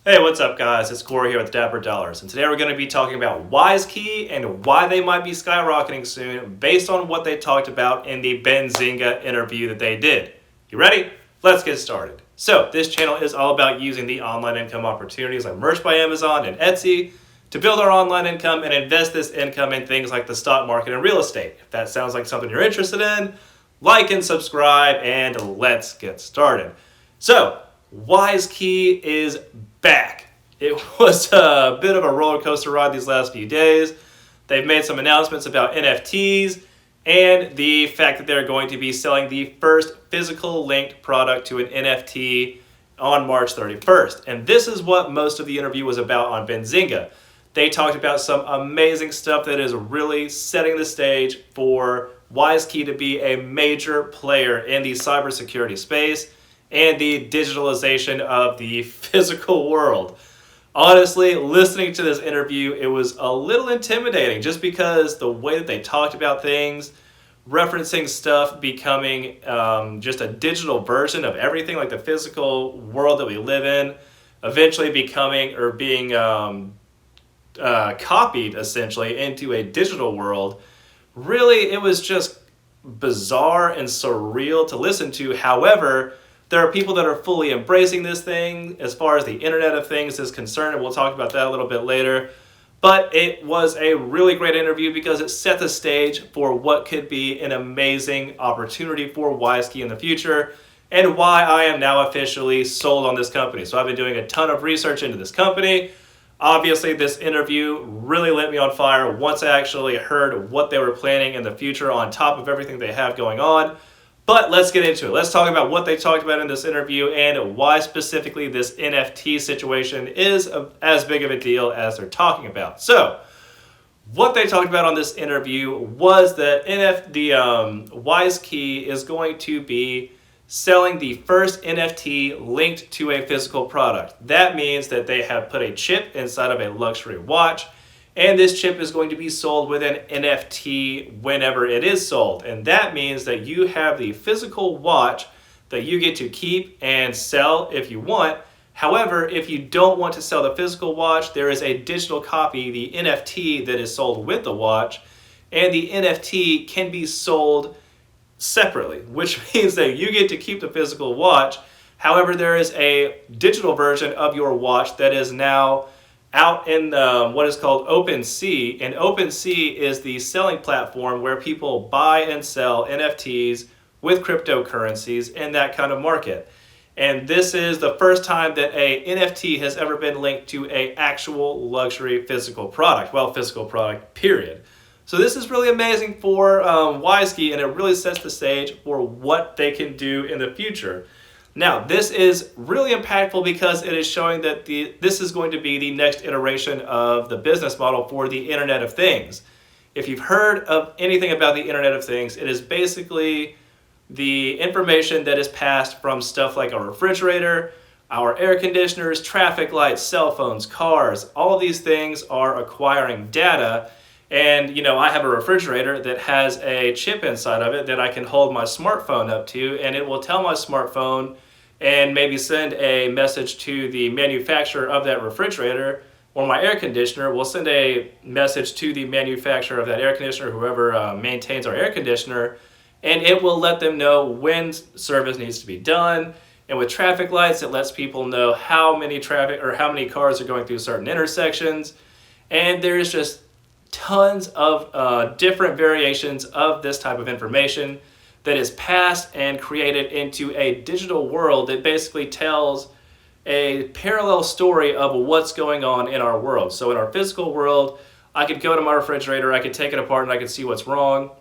Hey, what's up guys? It's Corey here with Dapper Dollars, and today we're going to be talking about WiseKey and why they might be skyrocketing soon based on what they talked about in the Benzinga interview that they did. You ready? Let's get started. So, this channel is all about using the online income opportunities like Merch by Amazon and Etsy to build our online income and invest this income in things like the stock market and real estate. If that sounds like something you're interested in, like and subscribe, and let's get started. So, WiseKey is back. It was a bit of a roller coaster ride these last few days. They've made some announcements about NFTs and the fact that they're going to be selling the first physical linked product to an NFT on March 31st. And this is what most of the interview was about on Benzinga. They talked about some amazing stuff that is really setting the stage for WiseKey to be a major player in the cybersecurity space and the digitalization of the physical world. Honestly, listening to this interview, it was a little intimidating just because the way that they talked about things, referencing stuff becoming just a digital version of everything, like the physical world that we live in, eventually becoming or being copied essentially into a digital world. Really, it was just bizarre and surreal to listen to. However, there are people that are fully embracing this thing as far as the Internet of Things is concerned, and we'll talk about that a little bit later. But it was a really great interview because it set the stage for what could be an amazing opportunity for WiseKey in the future and why I am now officially sold on this company. So I've been doing a ton of research into this company. Obviously, this interview really lit me on fire once I actually heard what they were planning in the future on top of everything they have going on. But let's get into it. Let's talk about what they talked about in this interview and why specifically this NFT situation is as big of a deal as they're talking about. So, what they talked about on this interview was that WiseKey is going to be selling the first NFT linked to a physical product. That means that they have put a chip inside of a luxury watch, and this chip is going to be sold with an NFT whenever it is sold. And that means that you have the physical watch that you get to keep and sell if you want. However, if you don't want to sell the physical watch, there is a digital copy, the NFT, that is sold with the watch. And the NFT can be sold separately, which means that you get to keep the physical watch. However, there is a digital version of your watch that is now out in what is called OpenSea, and OpenSea is the selling platform where people buy and sell NFTs with cryptocurrencies in that kind of market. And this is the first time that a NFT has ever been linked to a actual luxury physical product. Well, physical product, period. So this is really amazing for WiseKey, and it really sets the stage for what they can do in the future. Now, this is really impactful because it is showing that this is going to be the next iteration of the business model for the Internet of Things. If you've heard of anything about the Internet of Things, it is basically the information that is passed from stuff like our refrigerator, our air conditioners, traffic lights, cell phones, cars. All of these things are acquiring data. And, I have a refrigerator that has a chip inside of it that I can hold my smartphone up to, and it will tell my smartphone and maybe send a message to the manufacturer of that refrigerator, or my air conditioner will send a message to the manufacturer of that air conditioner, whoever maintains our air conditioner, and it will let them know when service needs to be done. And with traffic lights, it lets people know how many cars are going through certain intersections. And there's just tons of different variations of this type of information that is passed and created into a digital world that basically tells a parallel story of what's going on in our world. So in our physical world, I could go to my refrigerator, I could take it apart, and I could see what's wrong.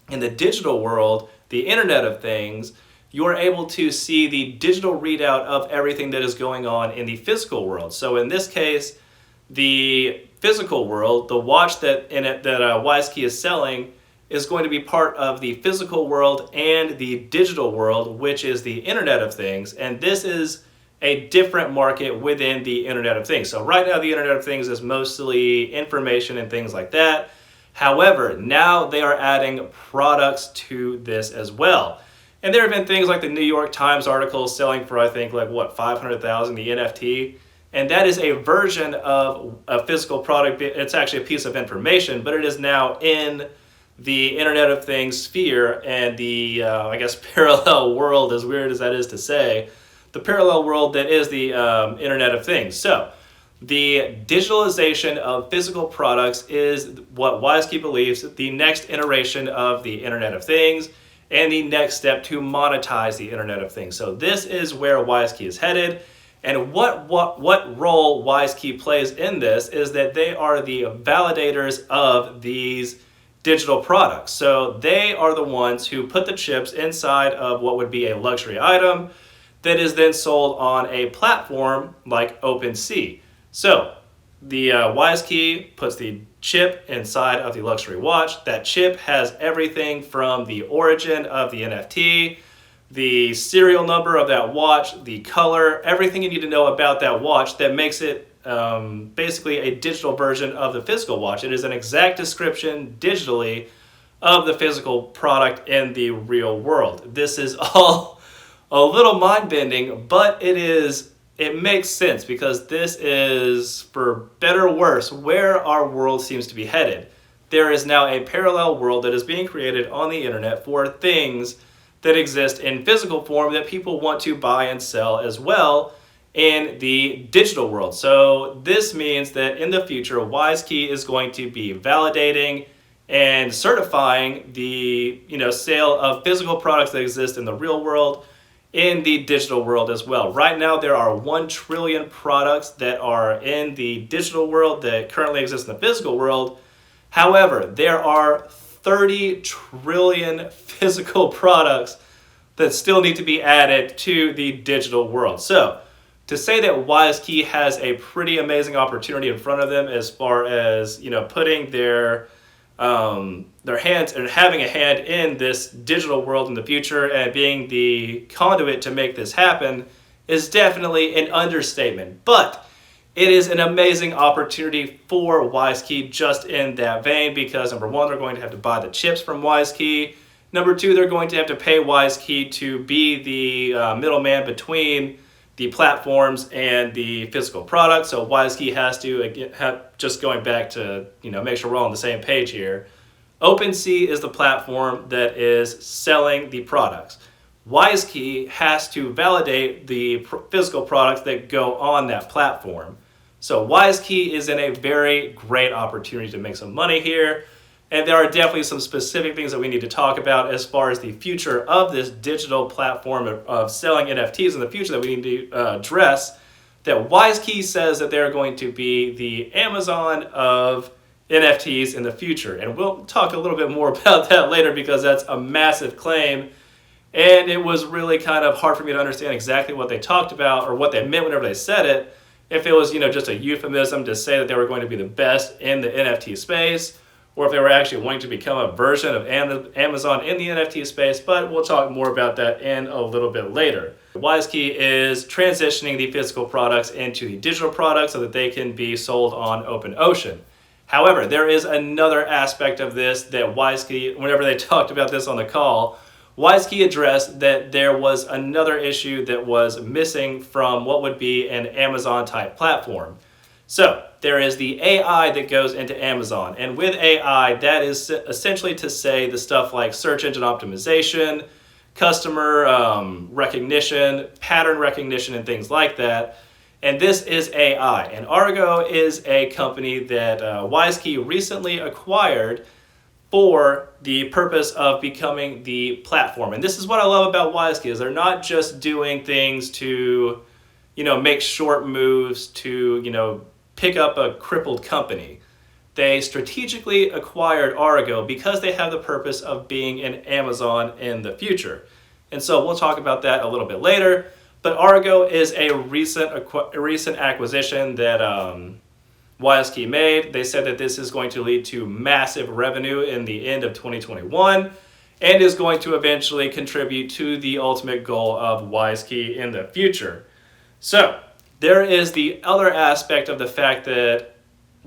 In the digital world, the Internet of Things, you're able to see the digital readout of everything that is going on in the physical world. So in this case, the physical world, the watch that WiseKey is selling, is going to be part of the physical world and the digital world, which is the Internet of Things. And this is a different market within the Internet of Things. So right now the Internet of Things is mostly information and things like that. However, now they are adding products to this as well. And there have been things like the New York Times article selling for, I think, like what, 500,000 the NFT. And that is a version of a physical product. It's actually a piece of information, but it is now in the Internet of Things sphere and the, I guess, parallel world, as weird as that is to say, the parallel world that is the Internet of Things. So the digitalization of physical products is what wisekey believes the next iteration of the Internet of Things and the next step to monetize the Internet of Things. So this is where wisekey is headed. And what role wisekey plays in this is that they are the validators of these digital products. So they are the ones who put the chips inside of what would be a luxury item that is then sold on a platform like OpenSea. So the wisekey puts the chip inside of the luxury watch. That chip has everything from the origin of the NFT, the serial number of that watch, the color, everything you need to know about that watch that makes it basically a digital version of the physical watch. It is an exact description digitally of the physical product in the real world. This is all a little mind-bending, but it makes sense because this is, for better or worse, where our world seems to be headed. There is now a parallel world that is being created on the internet for things that exist in physical form that people want to buy and sell as well in the digital world. So this means that in the future, wisekey is going to be validating and certifying the sale of physical products that exist in the real world in the digital world as well. Right now, there are 1 trillion products that are in the digital world that currently exist in the physical world. However, there are 30 trillion physical products that still need to be added to the digital world. So to say that wisekey has a pretty amazing opportunity in front of them as far as putting their hands and having a hand in this digital world in the future and being the conduit to make this happen is definitely an understatement. But it is an amazing opportunity for wisekey just in that vein because number one, they're going to have to buy the chips from wisekey. Number two, they're going to have to pay wisekey to be the middleman between the platforms and the physical product. So wisekey has to, just going back to make sure we're all on the same page here, OpenSea is the platform that is selling the products. wisekey has to validate the physical products that go on that platform. So wisekey is in a very great opportunity to make some money here. And there are definitely some specific things that we need to talk about as far as the future of this digital platform of selling NFTs in the future that we need to address. That wisekey says that they're going to be the Amazon of NFTs in the future. And we'll talk a little bit more about that later because that's a massive claim. And it was really kind of hard for me to understand exactly what they talked about or what they meant whenever they said it. If it was, just a euphemism to say that they were going to be the best in the NFT space, or if they were actually wanting to become a version of Amazon in the NFT space, but we'll talk more about that in a little bit later. wisekey is transitioning the physical products into the digital products so that they can be sold on OpenOcean. However, there is another aspect of this that wisekey, whenever they talked about this on the call, wisekey addressed that there was another issue that was missing from what would be an Amazon type platform. So there is the AI that goes into Amazon. And with AI, that is essentially to say the stuff like search engine optimization, customer recognition, pattern recognition, and things like that. And this is AI. And Argo is a company that wisekey recently acquired for the purpose of becoming the platform. And this is what I love about wisekey is they're not just doing things to, make short moves to, pick up a crippled company. They strategically acquired Argo because they have the purpose of being an Amazon in the future. And so we'll talk about that a little bit later. But Argo is a recent acquisition that wisekey made. They said that this is going to lead to massive revenue in the end of 2021 and is going to eventually contribute to the ultimate goal of wisekey in the future. So there is the other aspect of the fact that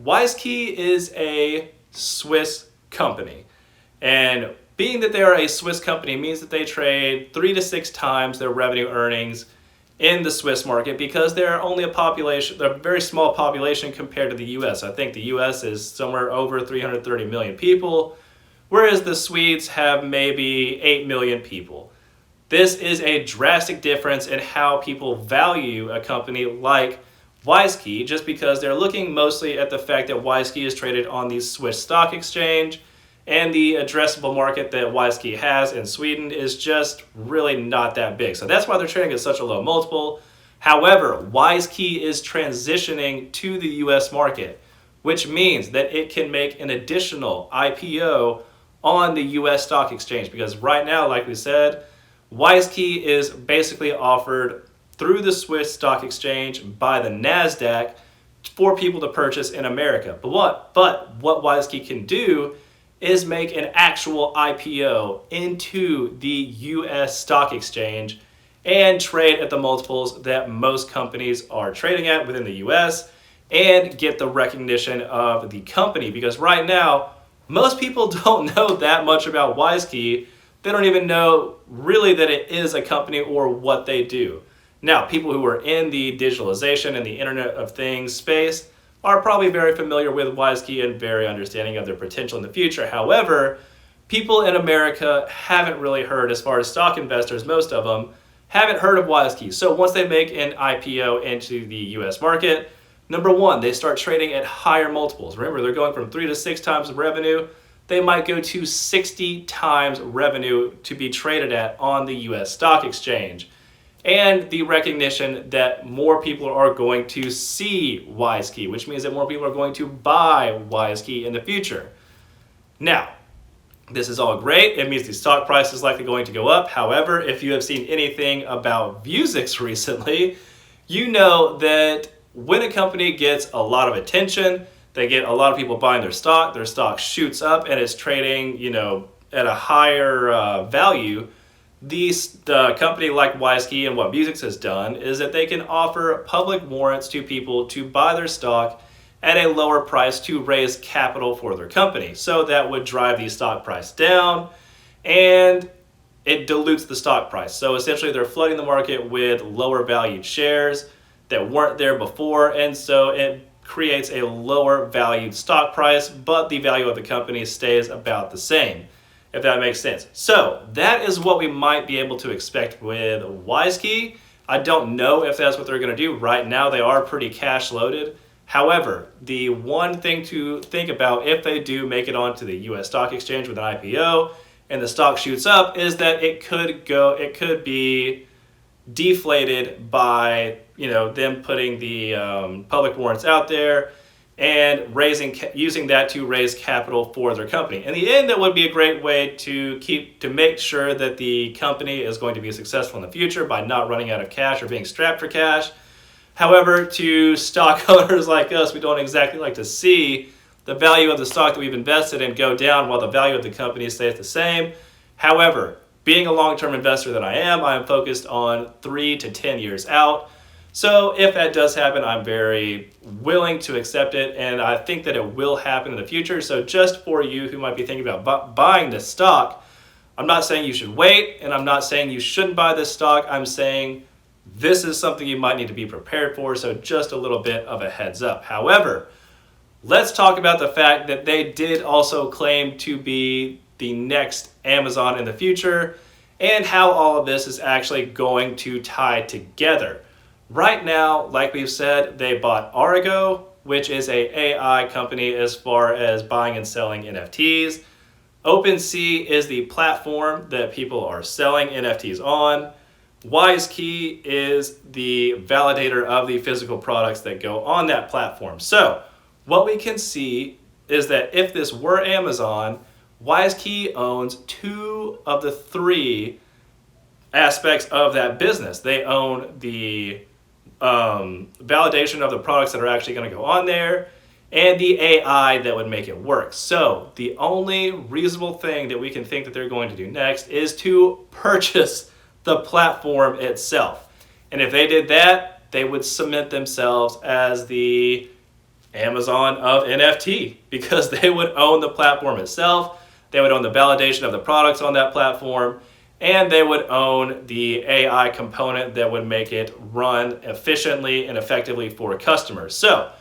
wisekey is a Swiss company. And being that they are a Swiss company means that they trade 3 to 6 times their revenue earnings in the Swiss market because they're only a very small population compared to the US. I think the US is somewhere over 330 million people, whereas the Swedes have maybe 8 million people. This is a drastic difference in how people value a company like WKEY, just because they're looking mostly at the fact that WKEY is traded on the Swiss stock exchange, and the addressable market that WKEY has in Sweden is just really not that big. So that's why they're trading at such a low multiple. However, WKEY is transitioning to the US market, which means that it can make an additional IPO on the US stock exchange, because right now, like we said, WKEY is basically offered through the Swiss stock exchange by the NASDAQ for people to purchase in America. But what WKEY can do is make an actual IPO into the US stock exchange and trade at the multiples that most companies are trading at within the US and get the recognition of the company. Because right now, most people don't know that much about WKEY. They don't even know really that it is a company or what they do. Now, people who are in the digitalization and the Internet of Things space are probably very familiar with WKEY and very understanding of their potential in the future. However, people in America haven't really heard, as far as stock investors, most of them haven't heard of WKEY. So once they make an IPO into the US market, number one, they start trading at higher multiples. Remember, they're going from 3 to 6 times revenue. They might go to 60 times revenue to be traded at on the US stock exchange. And the recognition that more people are going to see WKEY, which means that more people are going to buy WKEY in the future. Now, this is all great. It means the stock price is likely going to go up. However, if you have seen anything about Vuzix recently, you know that when a company gets a lot of attention, they get a lot of people buying their stock shoots up and it's trading, at a higher value. The company like WKEY and what Vuzix has done is that they can offer public warrants to people to buy their stock at a lower price to raise capital for their company. So that would drive the stock price down and it dilutes the stock price. So essentially they're flooding the market with lower valued shares that weren't there before, and so it creates a lower valued stock price, but the value of the company stays about the same, if that makes sense. So that is what we might be able to expect with WKEY. I don't know if that's what they're going to do. Right now they are pretty cash loaded. However, the one thing to think about if they do make it onto the US stock exchange with an IPO and the stock shoots up is that it could be deflated by them putting the public warrants out there and using that to raise capital for their company. In the end, that would be a great way to make sure that the company is going to be successful in the future by not running out of cash or being strapped for cash. However, to stock owners like us, we don't exactly like to see the value of the stock that we've invested in go down while the value of the company stays the same. However, being a long-term investor that I am focused on 3 to 10 years out. So if that does happen, I'm very willing to accept it, and I think that it will happen in the future. So just for you who might be thinking about buying this stock, I'm not saying you should wait, and I'm not saying you shouldn't buy this stock. I'm saying this is something you might need to be prepared for, so just a little bit of a heads up. However, let's talk about the fact that they did also claim to be the next Amazon in the future and how all of this is actually going to tie together. Right now, like we've said, they bought Origo, which is an AI company as far as buying and selling NFTs. OpenSea is the platform that people are selling NFTs on. wisekey is the validator of the physical products that go on that platform. So what we can see is that if this were Amazon, wisekey owns 2 of the 3 aspects of that business. They own the validation of the products that are actually going to go on there and the AI that would make it work. So the only reasonable thing that we can think that they're going to do next is to purchase the platform itself. And if they did that, they would cement themselves as the Amazon of NFT, because they would own the platform itself. They would own the validation of the products on that platform, and they would own the AI component that would make it run efficiently and effectively for customers. So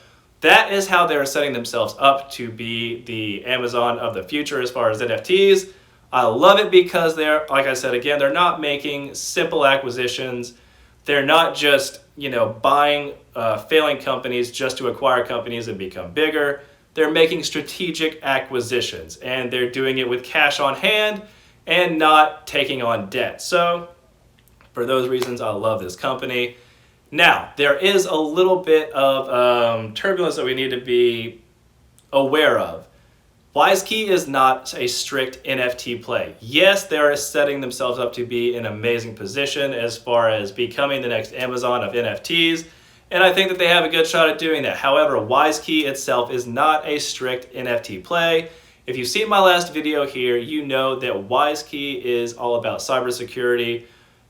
that is how they're setting themselves up to be the Amazon of the future as far as NFTs. I love it because they're, like I said again, they're not making simple acquisitions. They're not just, buying failing companies just to acquire companies and become bigger. They're making strategic acquisitions, and they're doing it with cash on hand and not taking on debt. So for those reasons, I love this company. Now, there is a little bit of turbulence that we need to be aware of. WiseKey is not a strict NFT play. Yes, they are setting themselves up to be in an amazing position as far as becoming the next Amazon of NFTs, and I think that they have a good shot at doing that. However, WiseKey itself is not a strict NFT play. If you've seen my last video here, you know that WiseKey is all about cybersecurity,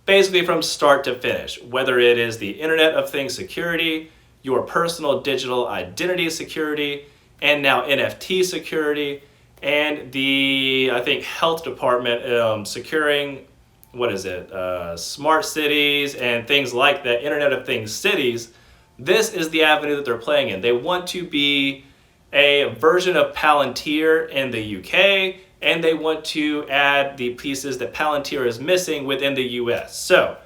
basically from start to finish, whether it is the Internet of Things security, your personal digital identity security, and now NFT security, and the, I think, health department securing, smart cities and things like that, Internet of Things cities. This is the avenue that they're playing in. They want to be a version of Palantir in the UK, and they want to add the pieces that Palantir is missing within the US. So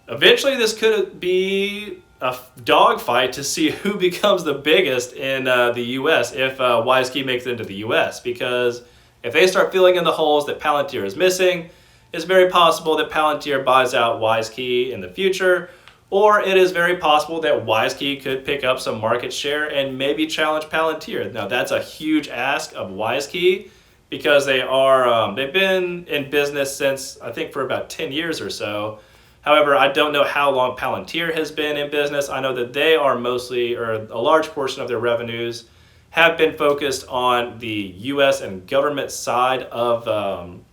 eventually this could be a dogfight to see who becomes the biggest in the US if WiseKey makes it into the US, because if they start filling in the holes that Palantir is missing, it's very possible that Palantir buys out WiseKey in the future, or it is very possible that WiseKey could pick up some market share and maybe challenge Palantir. Now that's a huge ask of WiseKey, because they've been in business since, I think, for about 10 years or so. However, I don't know how long Palantir has been in business. I know that they are mostly, or a large portion of their revenues have been focused on the US and government side of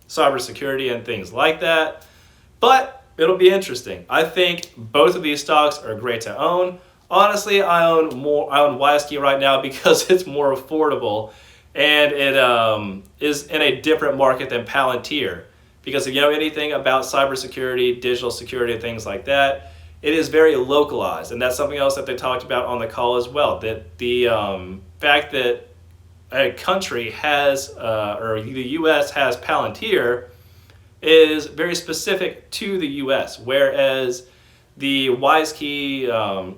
cybersecurity and things like that. But it'll be interesting. I think both of these stocks are great to own. Honestly, I own WiseKey right now because it's more affordable, and it is in a different market than Palantir. Because if you know anything about cybersecurity, digital security, and things like that, it is very localized. And that's something else that they talked about on the call as well. That the fact that a country has, or the US has Palantir, is very specific to the US. Whereas the WiseKey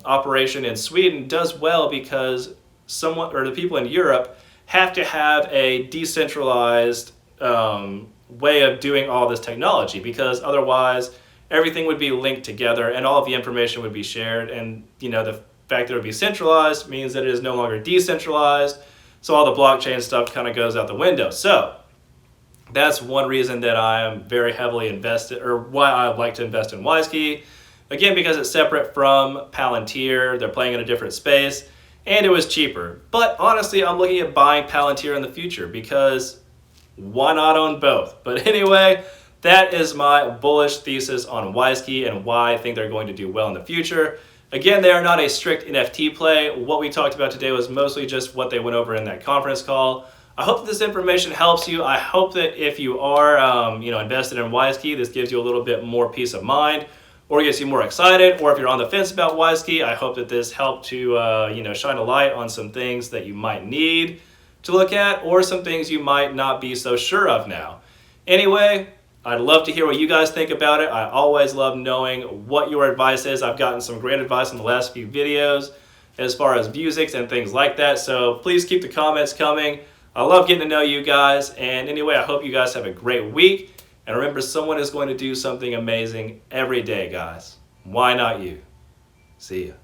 operation in Sweden does well because the people in Europe have to have a decentralized way of doing all this technology, because otherwise everything would be linked together and all of the information would be shared, and the fact that it would be centralized means that it is no longer decentralized, so all the blockchain stuff kind of goes out the window. So that's one reason that I am very heavily invested, or why I like to invest in WiseKey. Again, because it's separate from Palantir, they're playing in a different space, and it was cheaper. But honestly, I'm looking at buying Palantir in the future, because why not own both? But anyway, that is my bullish thesis on WiseKey and why I think they're going to do well in the future. Again, they are not a strict NFT play. What we talked about today was mostly just what they went over in that conference call. I hope that this information helps you. I hope that if you are invested in WiseKey, this gives you a little bit more peace of mind, or gets you more excited. Or if you're on the fence about WiseKey, I hope that this helped to shine a light on some things that you might need to look at, or some things you might not be so sure of now. Anyway, I'd love to hear what you guys think about it. I always love knowing what your advice is. I've gotten some great advice in the last few videos as far as music and things like that, so please keep the comments coming. I love getting to know you guys, and anyway, I hope you guys have a great week, and remember, someone is going to do something amazing every day, guys. Why not you? See ya.